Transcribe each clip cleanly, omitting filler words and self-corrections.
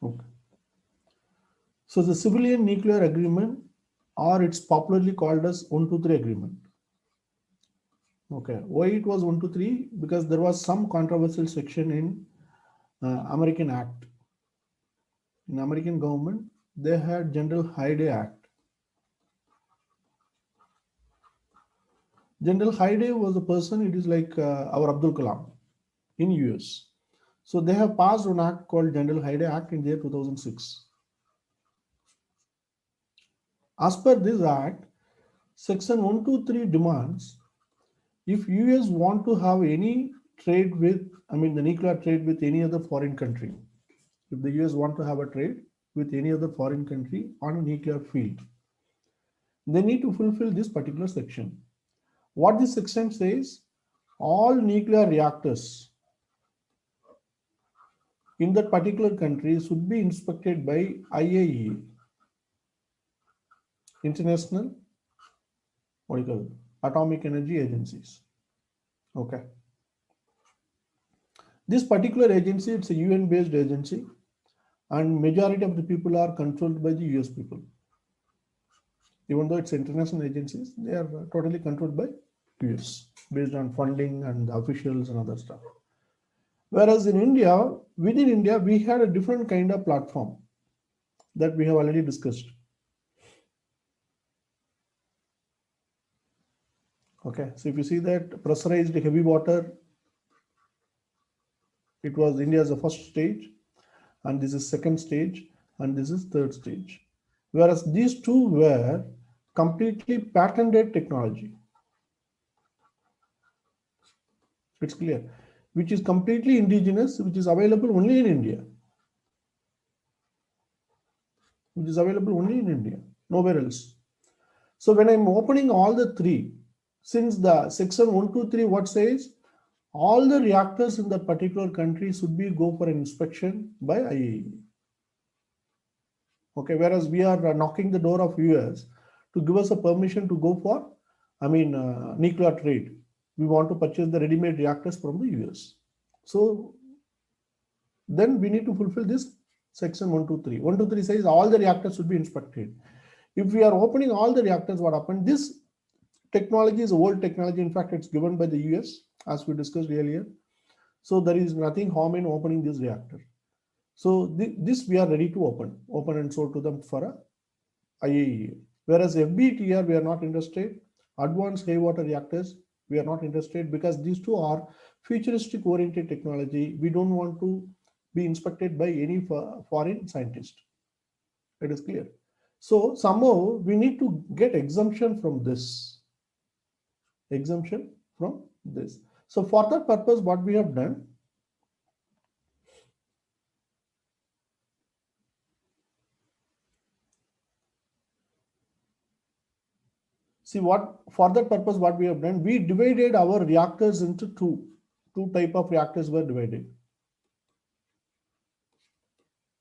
Okay. So the civilian nuclear agreement, or it's popularly called as 123 agreement. Okay, why it was 123? Because there was some controversial section in American Act. In American government, they had General Hyde Act. General Hyde was a person, it is like our Abdul Kalam in US. So they have passed an act called General Hyde Act in the year 2006. As per this act, section 123 demands if US want to have any trade with, the nuclear trade with any other foreign country, if the US want to have a trade with any other foreign country on a nuclear field, they need to fulfill this particular section. What this section says, all nuclear reactors in that particular country should be inspected by IAEA, International Atomic Energy Agencies. Okay. This particular agency, it's a UN-based agency, and majority of the people are controlled by the US people. Even though it's international agencies, they are totally controlled by US based on funding and officials and other stuff. Whereas in India, within India, we had a different kind of platform that we have already discussed. Okay, so if you see that pressurized heavy water, it was India's first stage, and this is second stage, and this is third stage. Whereas these two were completely patented technology. It's clear, which is completely indigenous, which is available only in India. Which is available only in India, nowhere else. So when I'm opening all the three, since the section 123 what says, all the reactors in that particular country should be go for an inspection by IAEA. Okay, whereas we are knocking the door of US to give us a permission to go for, nuclear trade. We want to purchase the ready-made reactors from the US. So then we need to fulfill this section 123. 123 says all the reactors should be inspected. If we are opening all the reactors, what happened? This technology is old technology. In fact, it's given by the US, as we discussed earlier. So there is nothing harm in opening this reactor. So this we are ready to open and show to them for a IAEA. Whereas FBTR, we are not interested. Advanced heavy water reactors, we are not interested, because these two are futuristic oriented technology. We don't want to be inspected by any foreign scientist. It is clear. So somehow we need to get exemption from this. Exemption from this. So for that purpose, what we have done, for that purpose, what we have done, we divided our reactors into two type of reactors were divided.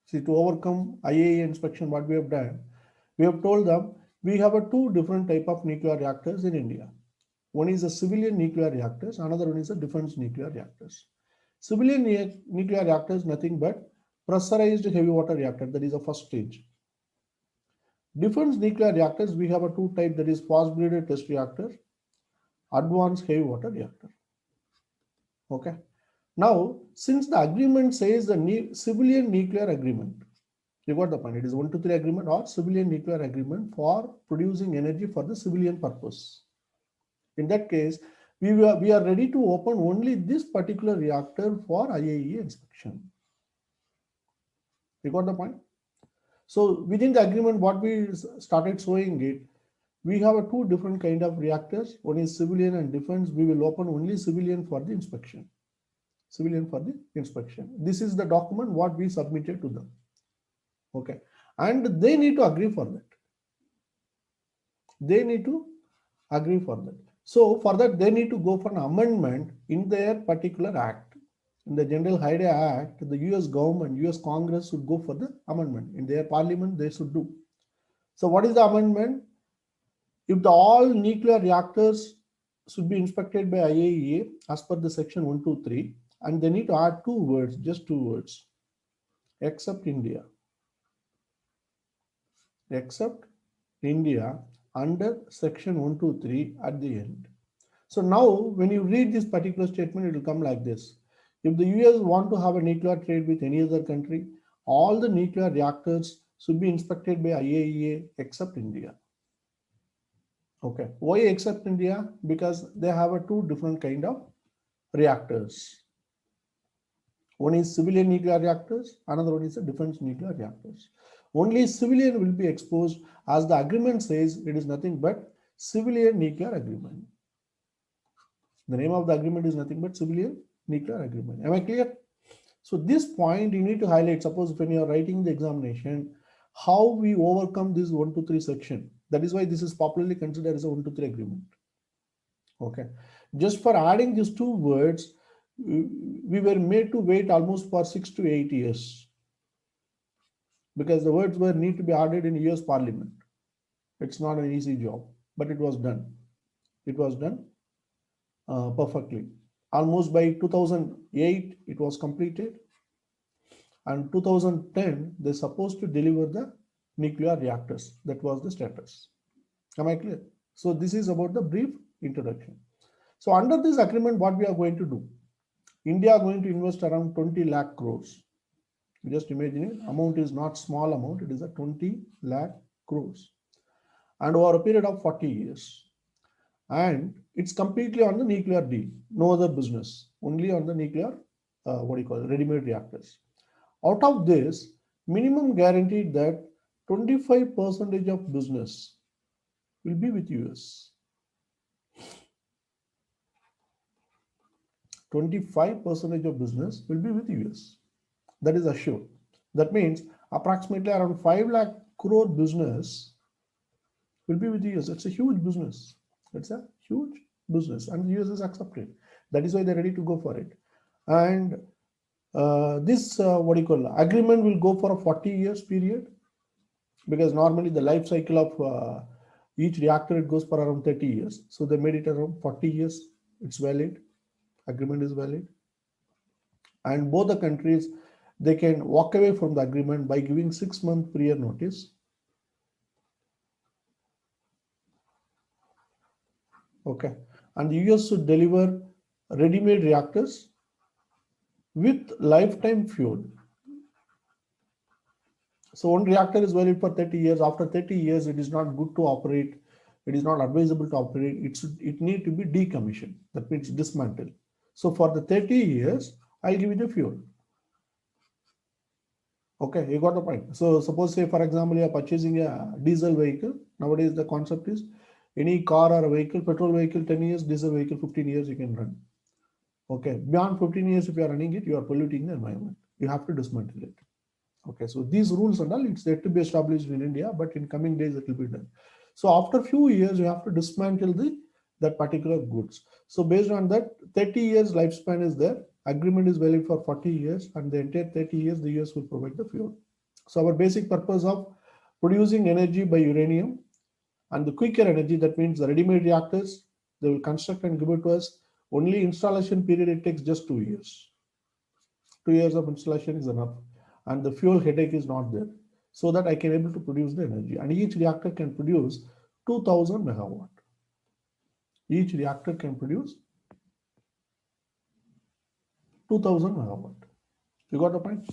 See, to overcome IAEA inspection, what we have done, we have told them we have two different type of nuclear reactors in India. One is a civilian nuclear reactors, another one is a defense nuclear reactors. Civilian nuclear reactors, nothing but pressurized heavy water reactor, that is the first stage. Defense nuclear reactors, we have a two type, that is fast breeder test reactor, advanced heavy water reactor. Okay. Now, since the agreement says the civilian nuclear agreement, you got the point. It is 123 agreement or civilian nuclear agreement for producing energy for the civilian purpose. In that case, we are ready to open only this particular reactor for IAEA inspection. You got the point? So within the agreement, what we started showing it, we have two different kind of reactors. One is civilian and defense. We will open only civilian for the inspection. Civilian for the inspection. This is the document what we submitted to them. Okay. And they need to agree for that. They need to agree for that. So for that, they need to go for an amendment in their particular act. In the General Hyde Act, the US government, US Congress should go for the amendment. In their parliament, they should do. So what is the amendment? If all nuclear reactors should be inspected by IAEA as per the section 123, and they need to add two words, just two words, except India. except India under section 123 at the end. So now when you read this particular statement, it will come like this. If the US want to have a nuclear trade with any other country, all the nuclear reactors should be inspected by IAEA except India. Okay, why except India? Because they have a two different kind of reactors. One is civilian nuclear reactors, another one is a defense nuclear reactors. Only civilian will be exposed, as the agreement says it is nothing but civilian nuclear agreement. The name of the agreement is nothing but civilian nuclear agreement. Am I clear? So this point you need to highlight. Suppose when you are writing the examination, how we overcome this 1 to 3 section. That is why this is popularly considered as a 1 to 3 agreement. Okay. Just for adding these two words, we were made to wait almost for 6 to 8 years, because the words were need to be added in US Parliament. It's not an easy job, but it was done. It was done perfectly. Almost by 2008 it was completed, and 2010 they're supposed to deliver the nuclear reactors. That was the status. Am I clear? So this is about the brief introduction. So under this agreement, what we are going to do, India are going to invest around 20 lakh crores. Just imagine it, amount is not small amount, it is a 20 lakh crores, and over a period of 40 years. And it's completely on the nuclear deal, no other business, only on the nuclear, ready-made reactors. Out of this, minimum guaranteed that 25% of business will be with US. 25% of business will be with US. That is assured. That means approximately around 5 lakh crore business will be with the US. It's a huge business. It's a huge business, and the US is accepted. That is why they're ready to go for it. And this agreement will go for a 40 years period, because normally the life cycle of each reactor, it goes for around 30 years. So they made it around 40 years. It's valid. Agreement is valid. And both the countries, they can walk away from the agreement by giving 6-month prior notice. Okay. And the US should deliver ready-made reactors with lifetime fuel. So one reactor is valid for 30 years. After 30 years, it is not good to operate. It is not advisable to operate. It need to be decommissioned. That means dismantled. So for the 30 years, I'll give you the fuel. Okay, you got the point. So suppose, say for example, you are purchasing a diesel vehicle. Nowadays the concept is any car or a vehicle, petrol vehicle 10 years, diesel vehicle 15 years you can run. Okay, beyond 15 years if you are running it, you are polluting the environment. You have to dismantle it. Okay, so these rules and all, it's yet to be established in India, but in coming days it will be done. So after few years, you have to dismantle that particular goods. So based on that, 30 years lifespan is there. Agreement is valid for 40 years, and the entire 30 years the US will provide the fuel. So our basic purpose of producing energy by uranium and the quicker energy, that means the ready-made reactors, they will construct and give it to us. Only installation period, it takes just 2 years. 2 years of installation is enough, and the fuel headache is not there, so that I can able to produce the energy. And each reactor can produce 2000 megawatt. Each reactor can produce 2000 megawatt. You got the point?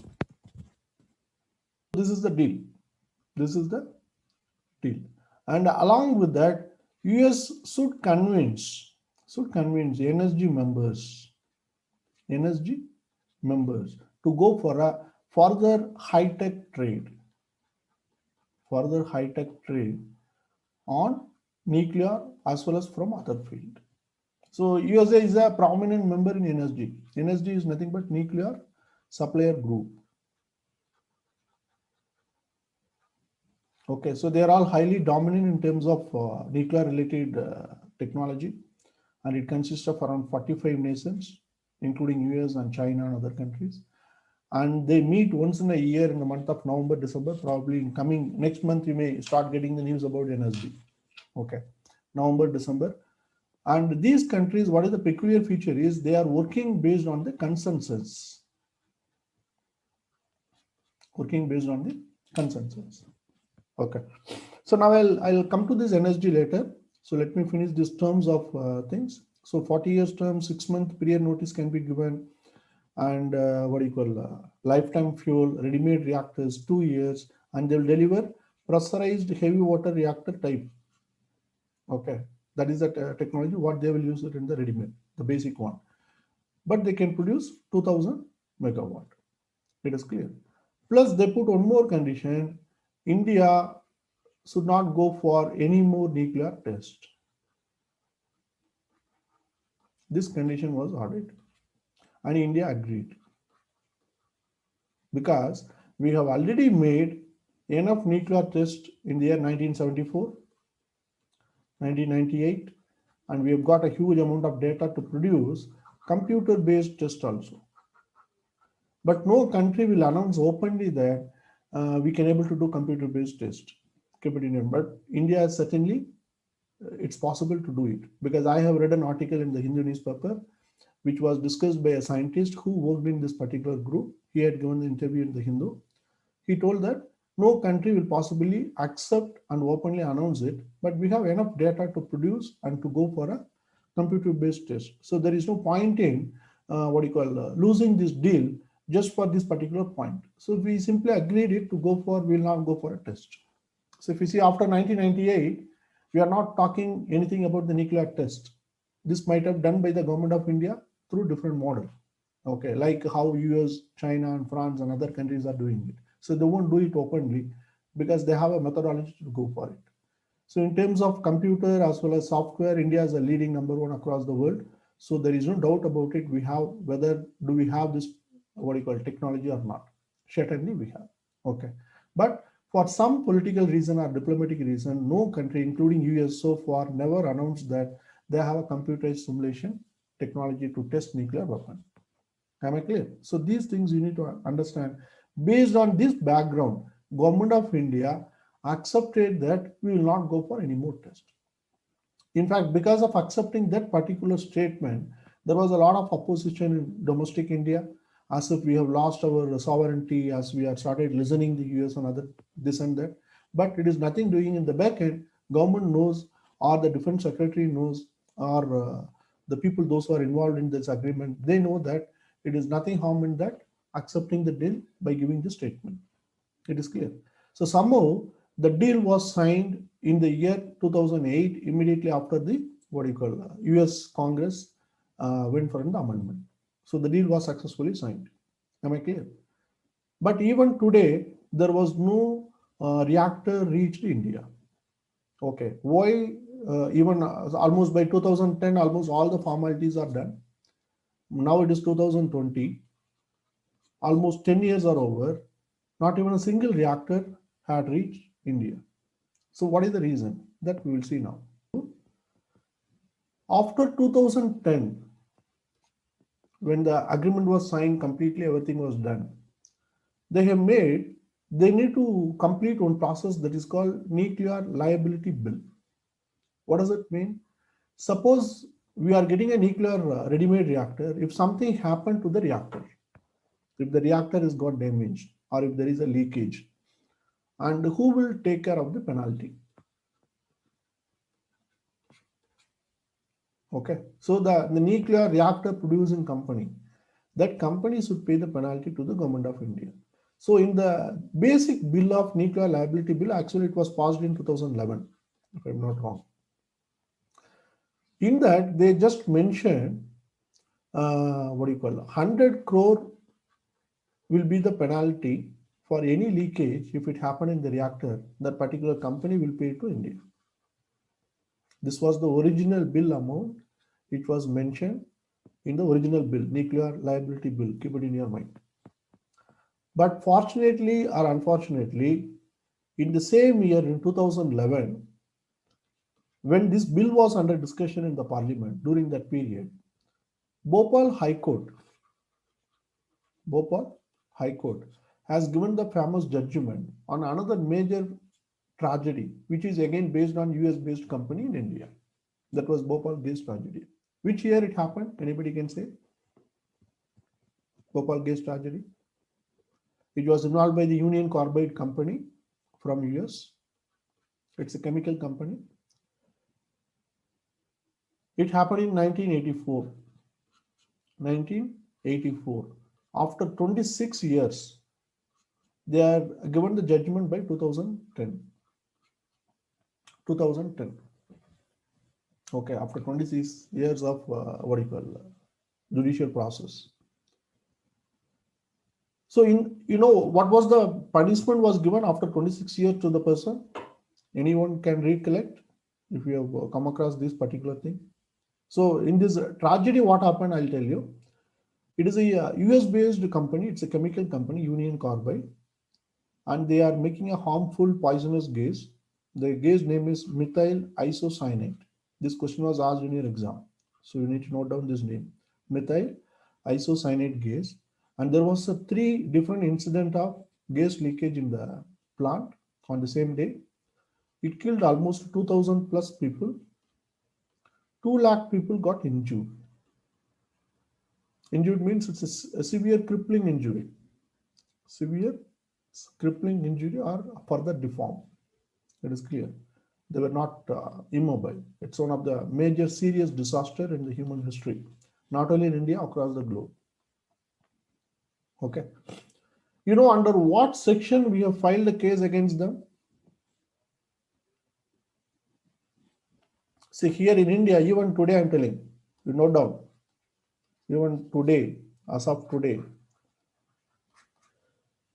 This is the deal. This is the deal. And along with that, US should convince NSG members to go for a further high-tech trade on nuclear as well as from other field. So USA is a prominent member in NSG. NSG is nothing but nuclear supplier group. Okay, so they are all highly dominant in terms of nuclear related technology, and it consists of around 45 nations, including US and China and other countries. And they meet once in a year in the month of November, December. Probably in coming next month, you may start getting the news about NSG. Okay, November, December. And these countries, what is the peculiar feature is they are working based on the consensus. Okay. So now I'll come to this energy later. So let me finish these terms of things. So 40 years term, 6-month period notice can be given, and what do you call lifetime fuel, ready-made reactors 2 years, and they'll deliver pressurized heavy water reactor type. Okay, that is the technology what they will use it in the ready-made, the basic one. But they can produce 2000 megawatt. It is clear. Plus, they put one more condition: India should not go for any more nuclear test. This condition was added, and India agreed because we have already made enough nuclear tests in the year 1974, 1998, and we have got a huge amount of data to produce computer-based tests also. But no country will announce openly that we can able to do computer-based test. Keep it in mind. But India certainly it's possible to do it, because I have read an article in the Hindu newspaper which was discussed by a scientist who worked in this particular group. He had given the interview in the Hindu. He told that no country will possibly accept and openly announce it, but we have enough data to produce and to go for a computer-based test. So there is no point in losing this deal just for this particular point. So we simply agreed it to go for, we will not go for a test. So if you see after 1998, we are not talking anything about the nuclear test. This might have done by the government of India through different model. Okay, like how US, China, and France and other countries are doing it. So they won't do it openly because they have a methodology to go for it. So in terms of computer as well as software, India is a leading number one across the world. So there is no doubt about it. We have, whether do we have this technology or not? Certainly we have. Okay, but for some political reason or diplomatic reason, no country, including US, so far never announced that they have a computerized simulation technology to test nuclear weapon. Am I clear? So these things you need to understand. Based on this background, Government of India accepted that we will not go for any more tests. In fact, because of accepting that particular statement, there was a lot of opposition in domestic India, as if we have lost our sovereignty, as we have started listening to the US and other this and that. But it is nothing doing in the back end. Government knows, or the defense secretary knows, or the people, those who are involved in this agreement, they know that it is nothing harm in that accepting the deal by giving the statement. It is clear. So somehow the deal was signed in the year 2008, immediately after the US Congress went for an amendment. So the deal was successfully signed. Am I clear? But even today, there was no reactor reached India. Okay, why? Even almost by 2010, almost all the formalities are done. Now it is 2020. Almost 10 years are over. Not even a single reactor had reached India. So what is the reason? That we will see now. After 2010, when the agreement was signed completely, everything was done. They need to complete one process that is called nuclear liability bill. What does it mean? Suppose we are getting a nuclear ready-made reactor. If something happened to the reactor, if the reactor has got damaged, or if there is a leakage, and who will take care of the penalty? Okay, so the nuclear reactor producing company, that company should pay the penalty to the government of India. So in the basic bill of nuclear liability bill, actually it was passed in 2011, if I'm not wrong. In that, they just mentioned 100 crore will be the penalty for any leakage. If it happened in the reactor, that particular company will pay to India. This was the original bill amount. It was mentioned in the original bill, nuclear liability bill. Keep it in your mind. But fortunately or unfortunately, in the same year, in 2011, when this bill was under discussion in the parliament, during that period, Bhopal High Court has given the famous judgment on another major tragedy, which is again based on US-based company in India. That was Bhopal gas tragedy. Which year it happened? Anybody can say? Bhopal gas tragedy. It was involved by the Union Carbide company from US. It's a chemical company. It happened in 1984. 1984. After 26 years, they are given the judgment by 2010. 2010. Okay, after 26 years of what do you call judicial process. So what was the punishment was given after 26 years to the person? Anyone can recollect if you have come across this particular thing. So in this tragedy, what happened, I'll tell you. It is a US based company. It's a chemical company, Union Carbide, and they are making a harmful poisonous gas. The gas name is methyl isocyanate. This question was asked in your exam, so you need to note down this name, methyl isocyanate gas. And there was a 3 different incident of gas leakage in the plant on the same day. It killed almost 2000 plus people. 2 lakh people got injured. Injured means it's a severe crippling injury. Severe crippling injury or further deformed. It is clear. They were not immobile. It's one of the major serious disaster in the human history, not only in India, across the globe. Okay. Under what section we have filed a case against them? See, here in India, even today, I'm telling you, note down, even today, as of today,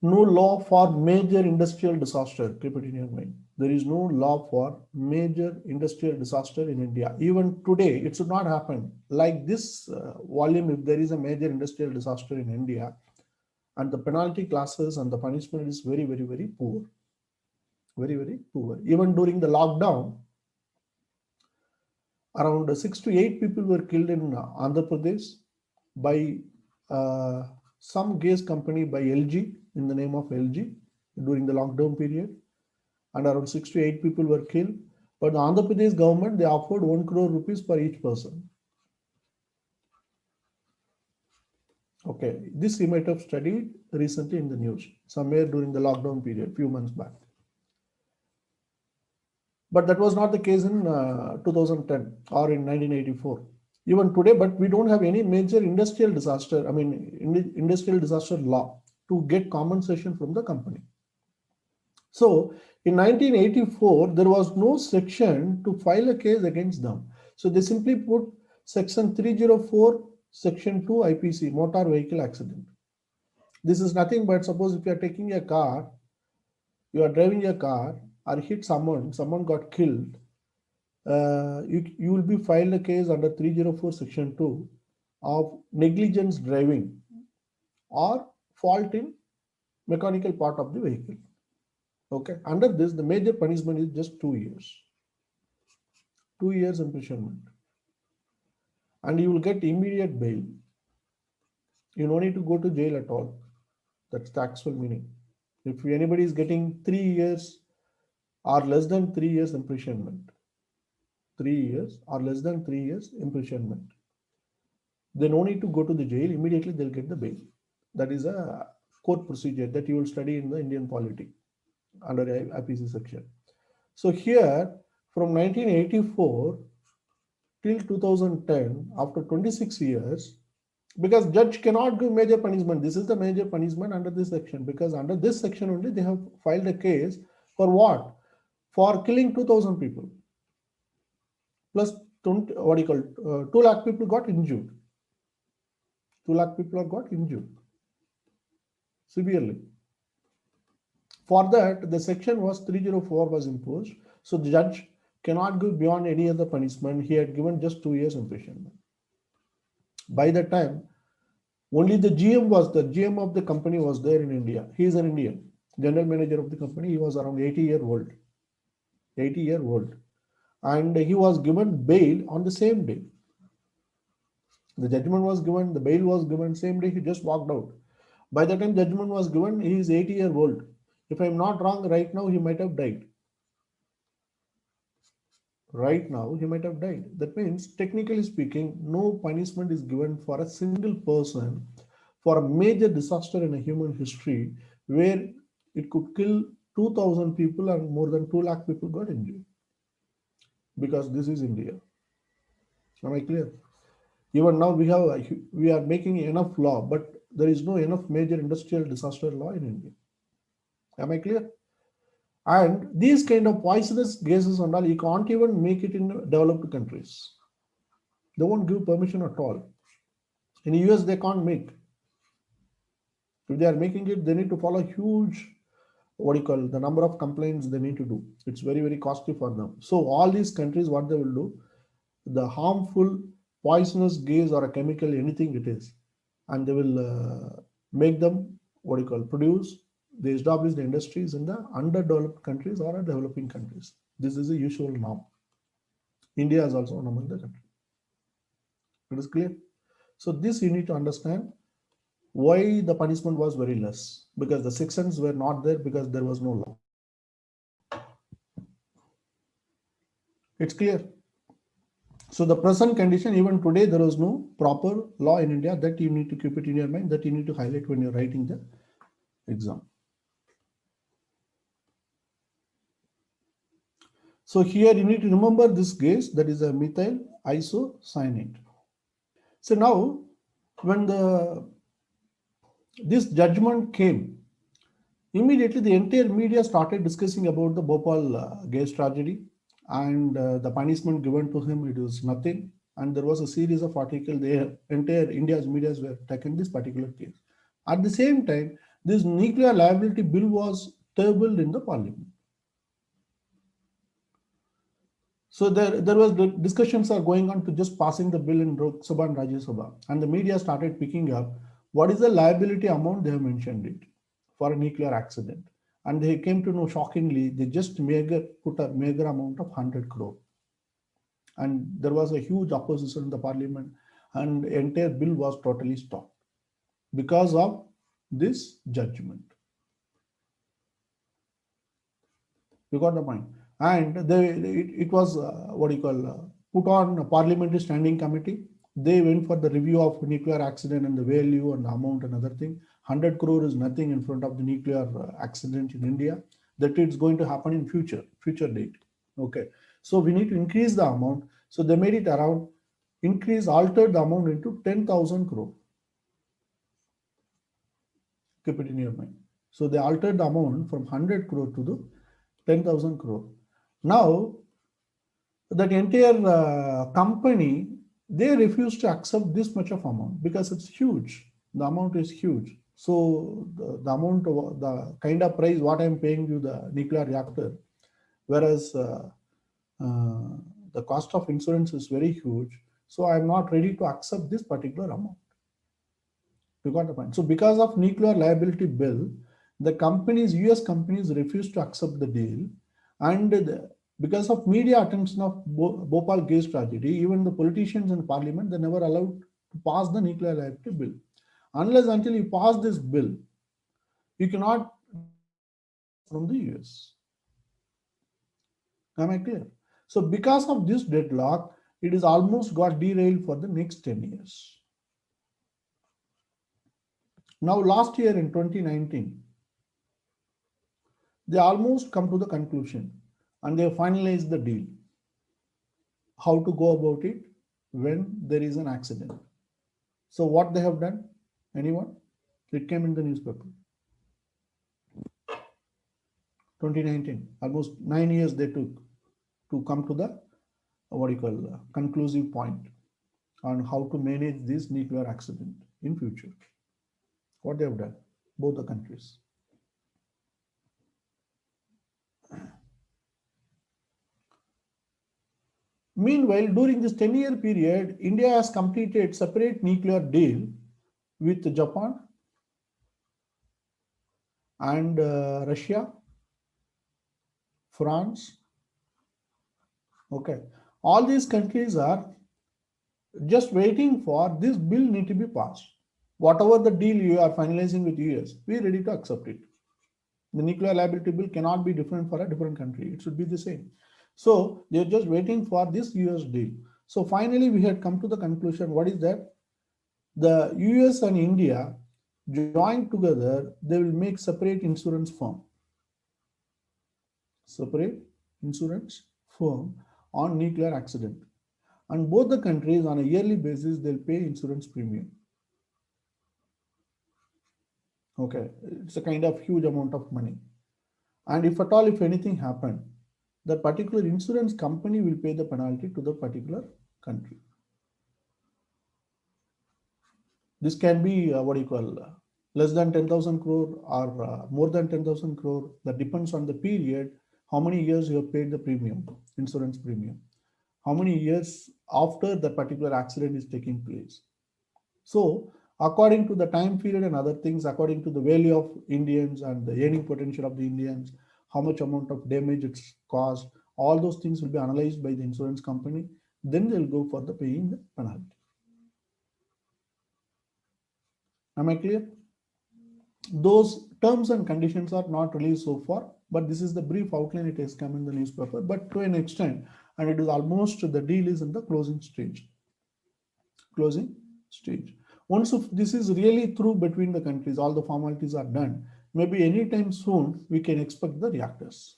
no law for major industrial disaster. Keep it in your mind. There is no law for major industrial disaster in India. Even today, it should not happen. Like this volume, if there is a major industrial disaster in India, and the penalty classes and the punishment is very, very, very poor. Very, very poor. Even during the lockdown, around 6 to 8 people were killed in Andhra Pradesh by some gas company by LG, in the name of LG, during the lockdown period. And around 6 to 8 people were killed. But the Andhra Pradesh government, they offered 1 crore rupees per each person. Okay, this you might have studied recently in the news, somewhere during the lockdown period, few months back. But that was not the case in 2010 or in 1984. Even today, but we don't have any major industrial disaster, industrial disaster law to get compensation from the company. So in 1984, there was no section to file a case against them. So they simply put section 304, section 2 IPC, motor vehicle accident. This is nothing but, suppose if you are taking a car, you are driving a car or hit someone got killed, you will be filed a case under 304 section 2 of negligence driving or fault in mechanical part of the vehicle. Okay, under this, the major punishment is just 2 years. 2 years imprisonment. And you will get immediate bail. You don't need to go to jail at all. That's the actual meaning. If anybody is getting 3 years or less than 3 years imprisonment, 3 years or less than 3 years imprisonment, they no need to go to the jail. Immediately they'll get the bail. That is a court procedure that you will study in the Indian polity under IPC section. So here, from 1984 till 2010, after 26 years, because judge cannot give major punishment. This is the major punishment under this section, because under this section only they have filed a case for what? For killing 2,000 people. Plus 2 lakh people got injured. 2 lakh people have got injured severely. For that, the section was 304 was imposed. So the judge cannot go beyond any other punishment. He had given just 2 years imprisonment. By that time, only the GM of the company was there in India. He is an Indian. General manager of the company. He was around 80-year-old. 80-year-old. And he was given bail on the same day. The judgment was given, the bail was given, same day he just walked out. By the time judgment was given, he is 80-year-old. If I'm not wrong, right now he might have died. Right now he might have died. That means, technically speaking, no punishment is given for a single person for a major disaster in a human history where it could kill 2,000 people and more than 2 lakh people got injured because this is India. Am I clear? Even now we are making enough law, but there is no enough major industrial disaster law in India. Am I clear? And these kind of poisonous gases and all, you can't even make it in developed countries. They won't give permission at all. In the US, they can't make. If they are making it, they need to follow huge, what do you call, the number of complaints they need to do. It's very, very costly for them. So all these countries, what they will do, the harmful poisonous gas or a chemical, anything it is, and they will make them, what do you call, produce. They establish the industries in the underdeveloped countries or developing countries. This is a usual norm. India is also one among the countries. It is clear. So this you need to understand why the punishment was very less, because the sections were not there because there was no law. It's clear. So the present condition, even today, there is no proper law in India. That you need to keep it in your mind, that you need to highlight when you're writing the exam. So here you need to remember this gas, that is a methyl isocyanate. So now when this judgment came, immediately the entire media started discussing about the Bhopal gas tragedy, and the punishment given to him, it was nothing. And there was a series of articles, the entire India's media were taking this particular case. At the same time, this nuclear liability bill was tabled in the parliament. So there was the discussions are going on to just passing the bill in Lok Sabha and Rajya Sabha, and the media started picking up what is the liability amount. They have mentioned it for a nuclear accident, and they came to know shockingly they just put a meager amount of 100 crore, and there was a huge opposition in the parliament, and the entire bill was totally stopped because of this judgment. You got the point? And it was what do you call, put on a parliamentary standing committee. They went for the review of nuclear accident and the value and the amount and other thing. 100 crore is nothing in front of the nuclear accident in India. That it's going to happen in future date. Okay, so we need to increase the amount. So they made it around, altered the amount into 10,000 crore. Keep it in your mind. So they altered the amount from 100 crore to the 10,000 crore. Now, that entire company, they refuse to accept this much of amount because it's huge. The amount is huge. So the amount of the kind of price what I'm paying you the nuclear reactor, whereas the cost of insurance is very huge. So I'm not ready to accept this particular amount. You got the point. So because of nuclear liability bill, the companies, US companies refused to accept the deal, and because of media attention of Bhopal gas tragedy, even the politicians in parliament, they never allowed to pass the nuclear liability bill. Unless until you pass this bill, you cannot from the US. Am I clear? So because of this deadlock, it is almost got derailed for the next 10 years. Now last year in 2019, they almost come to the conclusion and they finalize the deal. How to go about it when there is an accident. So what they have done? Anyone? It came in the newspaper. 2019, almost 9 years they took to come to the what you call conclusive point on how to manage this nuclear accident in future. What they have done, both the countries. Meanwhile, during this 10-year period, India has completed separate nuclear deal with Japan and Russia, France. Okay, all these countries are just waiting for this bill need to be passed. Whatever the deal you are finalizing with US, we are ready to accept it. The nuclear liability bill cannot be different for a different country. It should be the same. So they're just waiting for this US deal. So finally, we had come to the conclusion. What is that? The US and India joined together, they will make separate insurance firm. separate insurance firm on nuclear accident. And both the countries on a yearly basis, they'll pay insurance premium. Okay, it's a kind of huge amount of money. And if at all, if anything happened, the particular insurance company will pay the penalty to the particular country. This can be what do you call less than 10,000 crore or more than 10,000 crore. That depends on the period, how many years you have paid the premium, insurance premium, how many years after the particular accident is taking place. So according to the time period and other things, according to the value of Indians and the earning potential of the Indians, how much amount of damage it's caused, all those things will be analyzed by the insurance company. Then they'll go for the paying the penalty. Am I clear? Those terms and conditions are not released so far, but this is the brief outline. It has come in the newspaper, but to an extent, and it is almost the deal is in the closing stage. Closing stage. Once if this is really through between the countries, all the formalities are done, maybe anytime soon we can expect the reactors.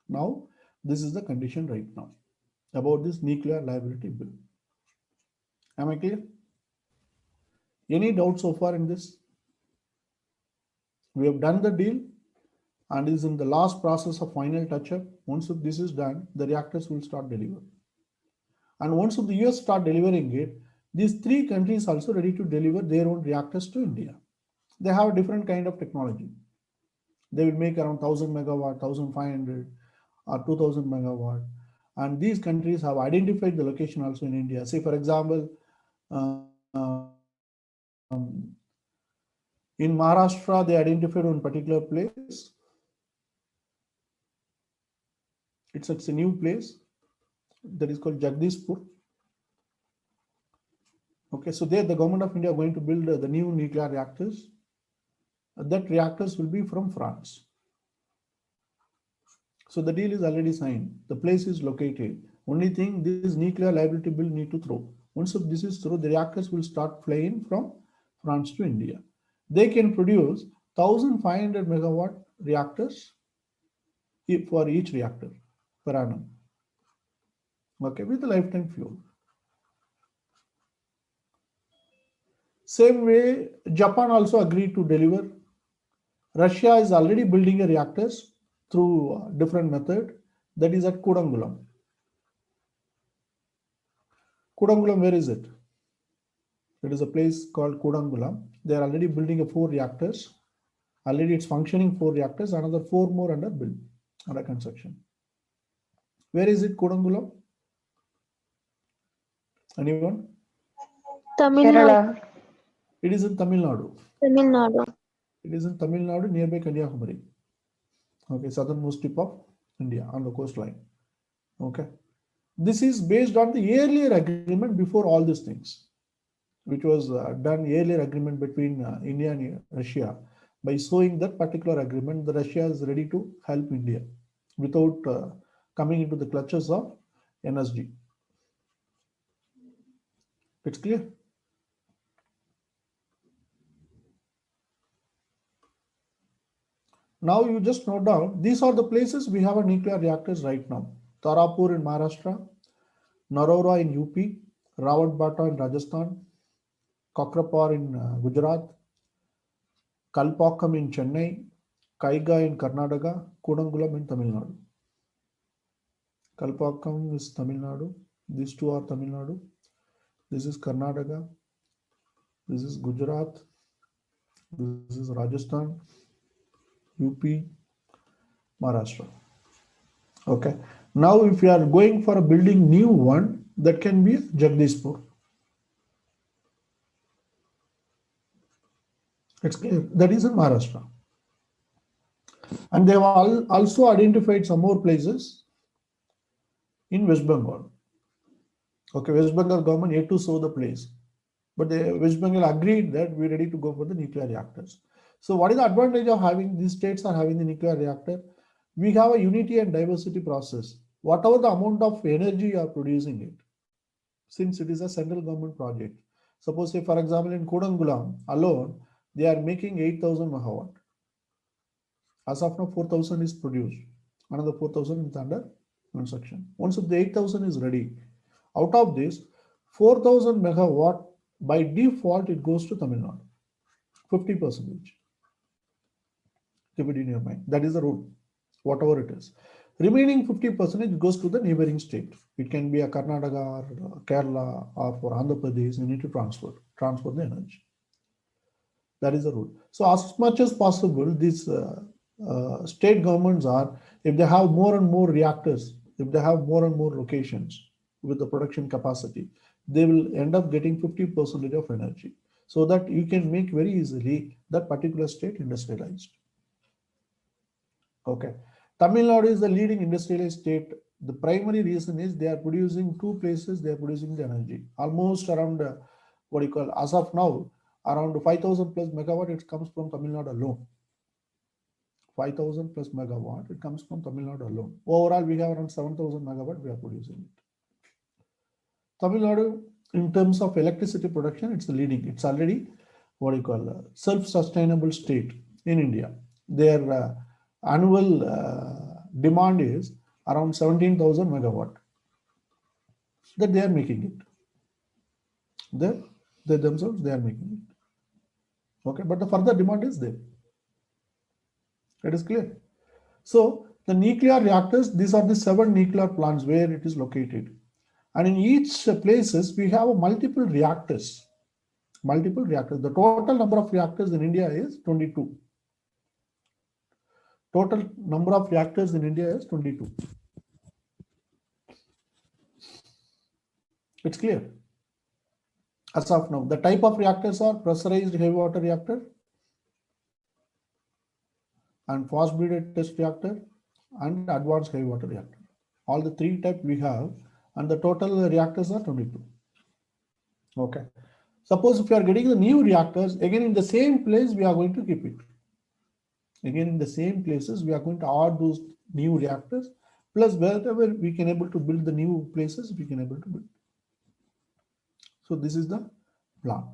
Now, this is the condition right now about this nuclear liability bill. Am I clear? Any doubt so far in this? We have done the deal and is in the last process of final touch-up. Once this is done, the reactors will start delivering. And once the US start delivering it, these three countries also ready to deliver their own reactors to India. They have a different kind of technology. They will make around 1000 megawatt, 1500 or 2000 megawatt. And these countries have identified the location also in India. Say for example, in Maharashtra, they identified one particular place. It's a new place that is called Jagdishpur. Okay, so there the government of India are going to build the new nuclear reactors. That reactors will be from France. So the deal is already signed. The place is located. Only thing, this nuclear liability bill need to throw. Once this is through, the reactors will start flying from France to India. They can produce 1500 megawatt reactors for each reactor per annum. Okay, with the lifetime fuel. Same way, Japan also agreed to deliver. Russia is already building a reactors through a different method, that is at Kudangulam. Kudangulam, where is it? It is a place called Kudangulam. They are already building a 4 reactors. Already it's functioning 4 reactors, another 4 more under build, under construction. Where is it, Kudangulam? Anyone? Tamil Nadu. It is in Tamil Nadu. Tamil Nadu. It is in Tamil Nadu, nearby Kanyakumari. Okay, southernmost tip of India on the coastline. Okay. This is based on the earlier agreement before all these things, which was done earlier agreement between India and Russia. By showing that particular agreement, the Russia is ready to help India without coming into the clutches of NSG. It's clear? Now you just note down, these are the places we have a nuclear reactors right now. Tarapur in Maharashtra, Narora in UP, Rawatbata in Rajasthan, Kakrapar in Gujarat, Kalpakkam in Chennai, Kaiga in Karnataka, Kudangulam in Tamil Nadu. Kalpakkam is Tamil Nadu. These two are Tamil Nadu. This is Karnataka. This is Gujarat. This is Rajasthan, UP, Maharashtra. Okay. Now, if you are going for a building new one, that can be Jagdishpur. It's clear. That is in Maharashtra. And they have also identified some more places in West Bengal. Okay, West Bengal government yet to show the place. But the West Bengal agreed that we're ready to go for the nuclear reactors. So what is the advantage of having these states are having the nuclear reactor? We have a unity and diversity process. Whatever the amount of energy you are producing it, since it is a central government project. Suppose say for example in Kudangulam alone, they are making 8,000 megawatt. As of now 4,000 is produced. Another 4,000 is under construction. Once the 8,000 is ready, out of this 4,000 megawatt by default it goes to Tamil Nadu, 50%. Keep it in your mind. That is the rule, whatever it is. Remaining 50% goes to the neighboring state. It can be a Karnataka or Kerala or for Andhra Pradesh. You need to transfer the energy. That is the rule. So as much as possible, these state governments are, if they have more and more reactors, if they have more and more locations with the production capacity, they will end up getting 50% of energy, so that you can make very easily that particular state industrialized. Okay. Tamil Nadu is the leading industrialized state. The primary reason is they are producing two places, they are producing the energy. Almost around, what you call, as of now, around 5,000 plus megawatt, it comes from Tamil Nadu alone. 5,000 plus megawatt, it comes from Tamil Nadu alone. Overall, we have around 7,000 megawatt, we are producing it. Tamil Nadu, in terms of electricity production, it's the leading. It's already, what you call, self-sustainable state in India. Their annual demand is around 17,000 megawatt that they are making it. They themselves, they are making it. Okay, but the further demand is there. It is clear. So the nuclear reactors, these are the 7 nuclear plants where it is located. And in each places, we have multiple reactors. Multiple reactors. The total number of reactors in India is 22. Total number of reactors in India is 22. It's clear. As of now, the type of reactors are pressurized heavy water reactor and fast breeder test reactor and advanced heavy water reactor. All the 3 types we have, and the total reactors are 22. Okay. Suppose if you are getting the new reactors, again in the same place we are going to keep it. Again in the same places we are going to add those new reactors, plus wherever we can able to build the new places, we can able to build. So this is the plan.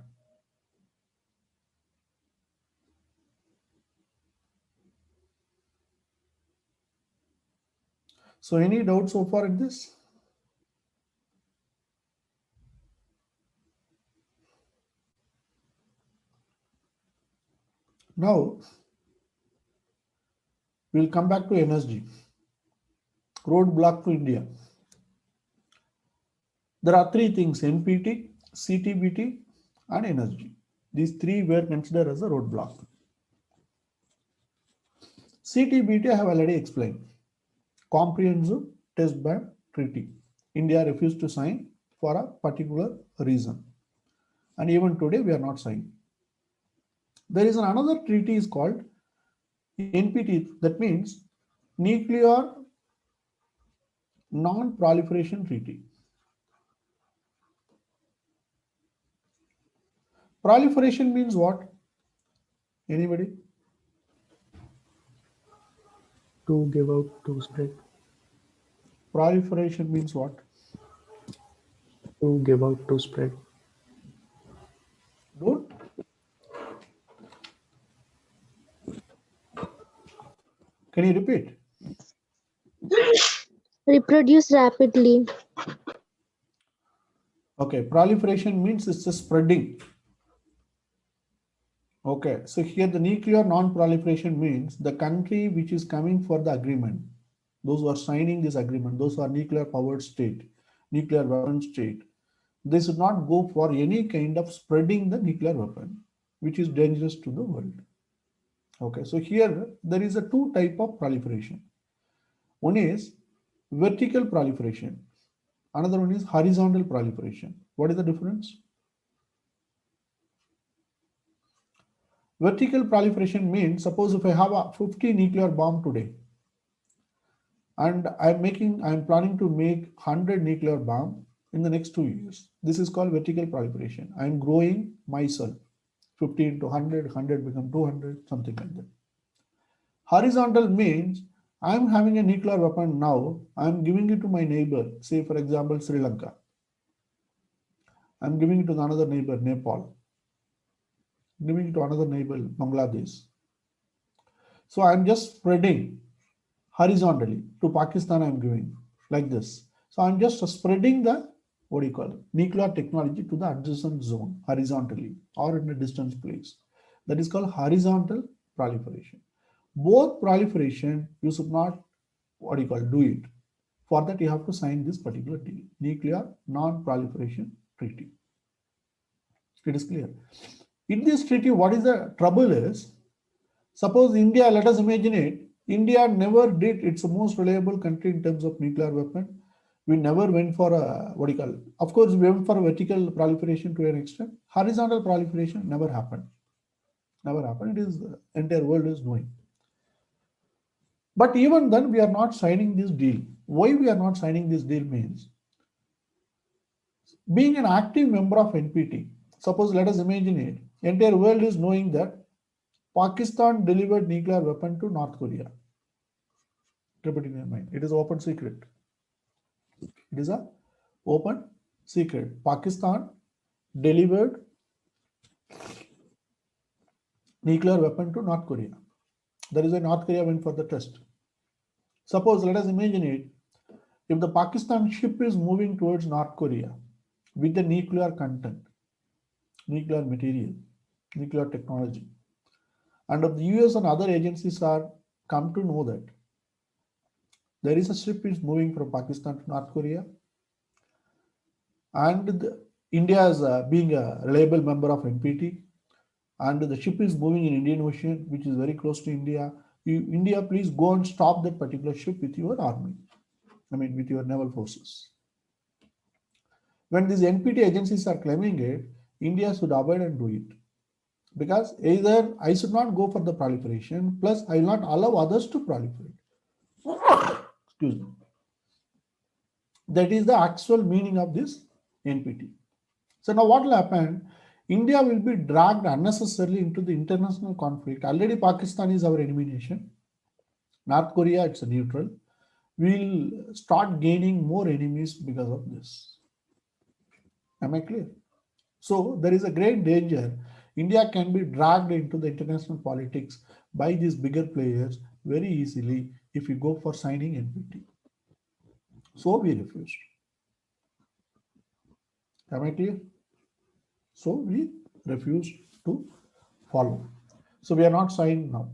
So any doubts so far in this? Now we'll come back to energy. Roadblock to India. There are 3 things: NPT, CTBT, and energy. These 3 were considered as a roadblock. CTBT I have already explained. Comprehensive Test Ban Treaty. India refused to sign for a particular reason. And even today we are not signing. There is another treaty is called NPT, that means Nuclear Non-Proliferation Treaty. Proliferation means what? Anybody? To give out, to spread. Proliferation means what? To give out, to spread. Don't. Can you repeat? Reproduce rapidly. Okay, proliferation means it's a spreading. Okay, so here the nuclear non-proliferation means the country which is coming for the agreement, those who are signing this agreement, those who are nuclear powered state, nuclear weapon state, they should not go for any kind of spreading the nuclear weapon, which is dangerous to the world. Okay, so here there is a 2 type of proliferation. One is vertical proliferation. Another one is horizontal proliferation. What is the difference? Vertical proliferation means, suppose if I have a 50 nuclear bomb today, and I'm planning to make 100 nuclear bomb in the next 2 years. This is called vertical proliferation. I'm growing myself. 50 into 100, 100 become 200, something like that. Horizontal means I'm having a nuclear weapon now. I'm giving it to my neighbor, say for example, Sri Lanka. I'm giving it to another neighbor, Nepal. Giving it to another neighbor, Bangladesh. So I'm just spreading horizontally. To Pakistan, I'm giving like this. So I'm just spreading the, what do you call it, nuclear technology to the adjacent zone horizontally or in a distance place. That is called horizontal proliferation. Both proliferation, you should not, what do you call, do it. For that, you have to sign this particular deal, nuclear non-proliferation treaty. It is clear. In this treaty, what is the trouble is, suppose India, let us imagine it, India never did its most reliable country in terms of nuclear weapon. We never went for a, what do you call it? Of course, we went for a vertical proliferation to an extent. Horizontal proliferation never happened. Never happened. It is the entire world is knowing. But even then, we are not signing this deal. Why we are not signing this deal means, being an active member of NPT, suppose let us imagine it, entire world is knowing that Pakistan delivered nuclear weapon to North Korea. Keep it in your mind. It is open secret. It is a open secret. Pakistan delivered nuclear weapon to North Korea. That is why North Korea went for the test. Suppose let us imagine it, if the Pakistan ship is moving towards North Korea with the nuclear content, nuclear material, nuclear technology, and if the US and other agencies are come to know that there is a ship is moving from Pakistan to North Korea, and India is being a reliable member of NPT, and the ship is moving in Indian Ocean, which is very close to India. India, please go and stop that particular ship with your army. I mean, with your naval forces. When these NPT agencies are claiming it, India should avoid and do it. Because either I should not go for the proliferation, plus I will not allow others to proliferate. Excuse me. That is the actual meaning of this NPT. So now what will happen? India will be dragged unnecessarily into the international conflict. Already Pakistan is our enemy nation. North Korea, it's a neutral. We'll start gaining more enemies because of this. Am I clear? So there is a great danger. India can be dragged into the international politics by these bigger players very easily if you go for signing NPT. So we refused. Am I clear? So we refused to follow. So we are not signed now.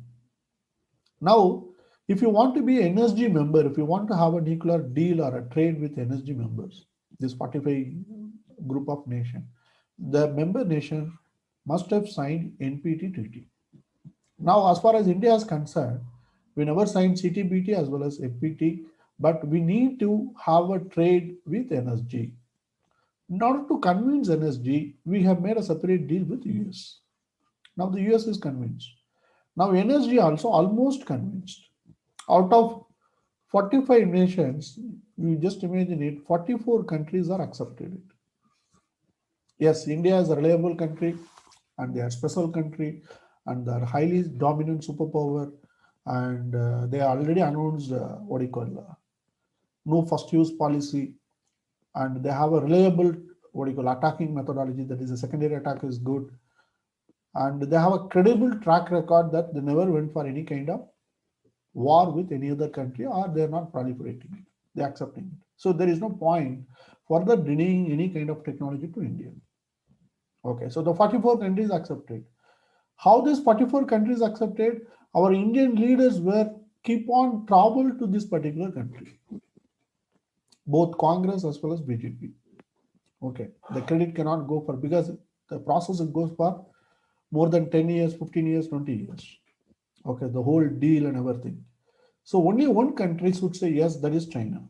Now, if you want to be an NSG member, if you want to have a nuclear deal or a trade with NSG members, this 45 group of nations, the member nation must have signed NPT treaty. Now, as far as India is concerned, we never signed CTBT as well as NPT, but we need to have a trade with NSG. In order to convince NSG, we have made a separate deal with US. Now the US is convinced. Now NSG also almost convinced. Out of 45 nations, you just imagine it, 44 countries are accepted it. Yes, India is a reliable country and they are special country and they are highly dominant superpower, and they already announced what do you call no first use policy, and they have a reliable what do you call attacking methodology, that is a secondary attack is good, and they have a credible track record that they never went for any kind of war with any other country, or they are not proliferating it, they are accepting it. So there is no point further denying any kind of technology to India. Okay, so the 44 countries accepted. How these 44 countries accepted? Our Indian leaders were keep on travel to this particular country, both Congress as well as BJP. Okay, the credit cannot go for, because the process goes for more than 10 years, 15 years, 20 years. Okay, the whole deal and everything. So only one country should say yes, that is China.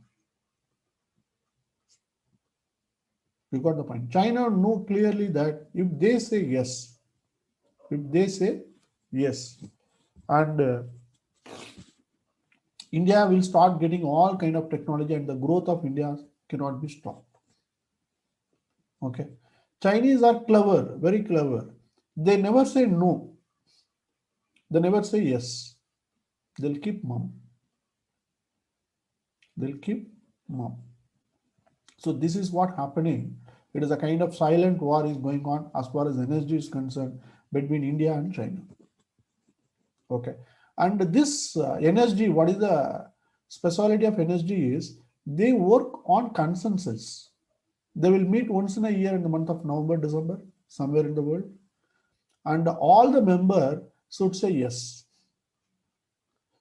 You got the point. China know clearly that if they say yes, and India will start getting all kind of technology, and the growth of India cannot be stopped. Okay, Chinese are clever, very clever. They never say no. They never say yes. They'll keep mum. They'll keep mum. So this is what happening. It is a kind of silent war is going on as far as energy is concerned between India and China. Okay, and this energy, what is the speciality of NSG is they work on consensus. They will meet once in a year in the month of November, December, somewhere in the world. And all the member should say yes,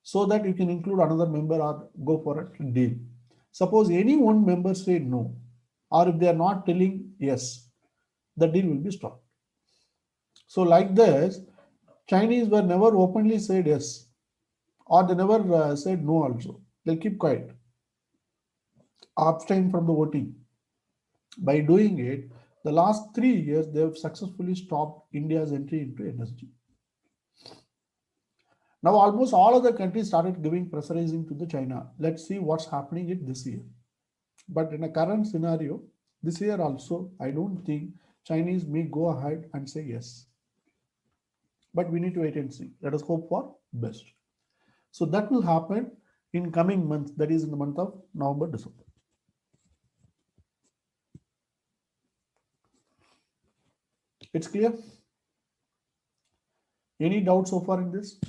so that you can include another member or go for a deal. Suppose any one member say no, or if they are not telling yes, the deal will be stopped. So like this, Chinese were never openly said yes, or they never said no also. They'll keep quiet, abstain from the voting. By doing it, the last 3 years, they have successfully stopped India's entry into NSG. Now almost all of the countries started giving pressurizing to the China. Let's see what's happening in this year. But in a current scenario, this year also, I don't think Chinese may go ahead and say yes. But we need to wait and see. Let us hope for best. So that will happen in coming months, that is in the month of November, December. It's clear? Any doubts so far in this?